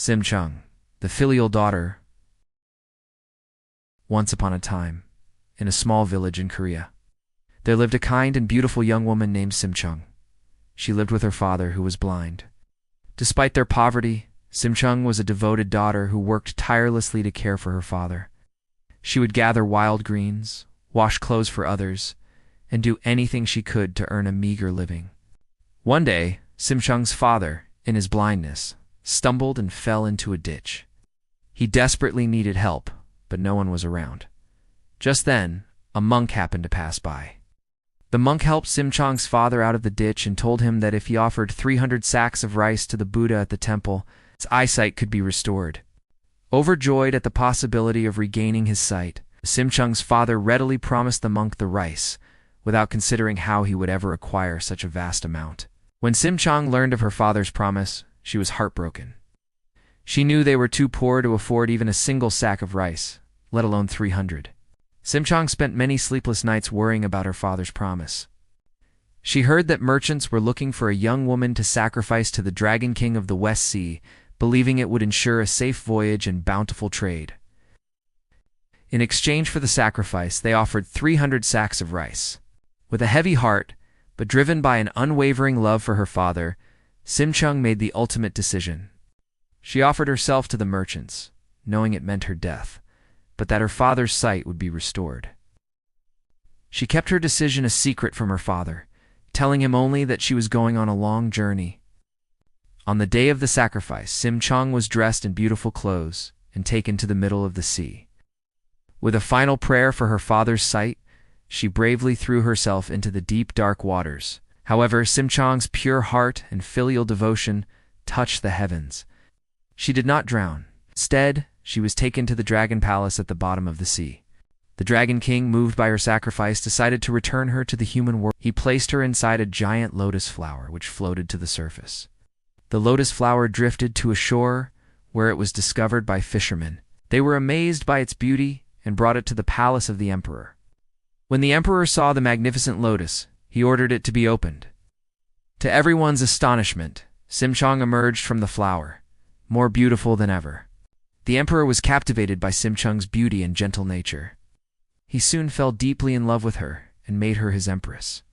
Simcheong, the filial daughter. Once upon a time, in a small village in Korea, there lived a kind and beautiful young woman named Simcheong. She lived with her father, who was blind. Despite their poverty, Simcheong was a devoted daughter who worked tirelessly to care for her father. She would gather wild greens, wash clothes for others, and do anything she could to earn a meager living. One day, Simcheong's father, in his blindness, stumbled and fell into a ditch. He desperately needed help, but no one was around. Just then, a monk happened to pass by. The monk helped Simcheong's father out of the ditch and told him that if he offered 300 sacks of rice to the Buddha at the temple, his eyesight could be restored. Overjoyed at the possibility of regaining his sight, Simcheong's father readily promised the monk the rice, without considering how he would ever acquire such a vast amount. When Simcheong learned of her father's promise, she was heartbroken. She knew they were too poor to afford even a single sack of rice, let alone 300. Simcheong spent many sleepless nights worrying about her father's promise. She heard that merchants were looking for a young woman to sacrifice to the Dragon King of the West Sea, believing it would ensure a safe voyage and bountiful trade. In exchange for the sacrifice, they offered 300 sacks of rice. With a heavy heart, but driven by an unwavering love for her father, Simcheong made the ultimate decision. She offered herself to the merchants, knowing it meant her death, but that her father's sight would be restored. She kept her decision a secret from her father, telling him only that she was going on a long journey. On the day of the sacrifice, Simcheong was dressed in beautiful clothes and taken to the middle of the sea. With a final prayer for her father's sight, she bravely threw herself into the deep, dark waters. However, Simcheong's pure heart and filial devotion touched the heavens. She did not drown. Instead, she was taken to the dragon palace at the bottom of the sea. The Dragon King, moved by her sacrifice, decided to return her to the human world. He placed her inside a giant lotus flower, which floated to the surface. The lotus flower drifted to a shore where it was discovered by fishermen. They were amazed by its beauty and brought it to the palace of the emperor. When the emperor saw the magnificent lotus, he ordered it to be opened. To everyone's astonishment, Simcheong emerged from the flower, more beautiful than ever. The emperor was captivated by Simcheong's beauty and gentle nature. He soon fell deeply in love with her and made her his empress.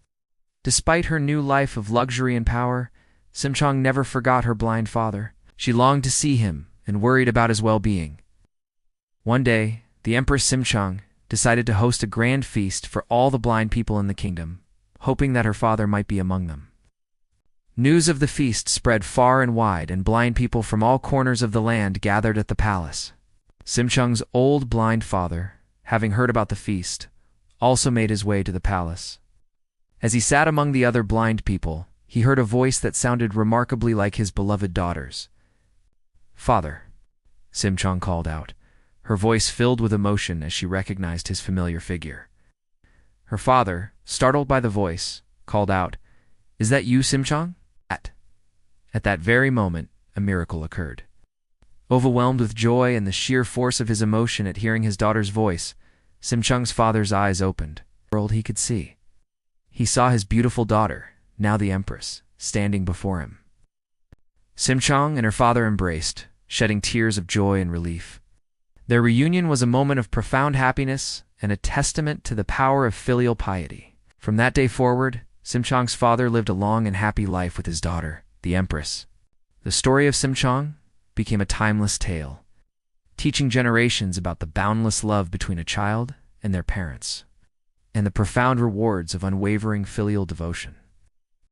Despite her new life of luxury and power, Simcheong never forgot her blind father. She longed to see him and worried about his well-being. One day, the Empress Simcheong decided to host a grand feast for all the blind people in the kingdom, hoping that her father might be among them. News of the feast spread far and wide, and blind people from all corners of the land gathered at the palace. Simcheong's old blind father, having heard about the feast, also made his way to the palace. As he sat among the other blind people, he heard a voice that sounded remarkably like his beloved daughter's. "Father," Simcheong called out, her voice filled with emotion as she recognized his familiar figure. Her father, startled by the voice, called out, "Is that you, Simcheong?" At that very moment, a miracle occurred. Overwhelmed with joy and the sheer force of his emotion at hearing his daughter's voice, Simcheong's father's eyes opened. The world he could see. He saw his beautiful daughter, now the empress, standing before him. Simcheong and her father embraced, shedding tears of joy and relief. Their reunion was a moment of profound happiness and a testament to the power of filial piety. From that day forward, Simcheong's father lived a long and happy life with his daughter, the empress. The story of Simcheong became a timeless tale, teaching generations about the boundless love between a child and their parents, and the profound rewards of unwavering filial devotion.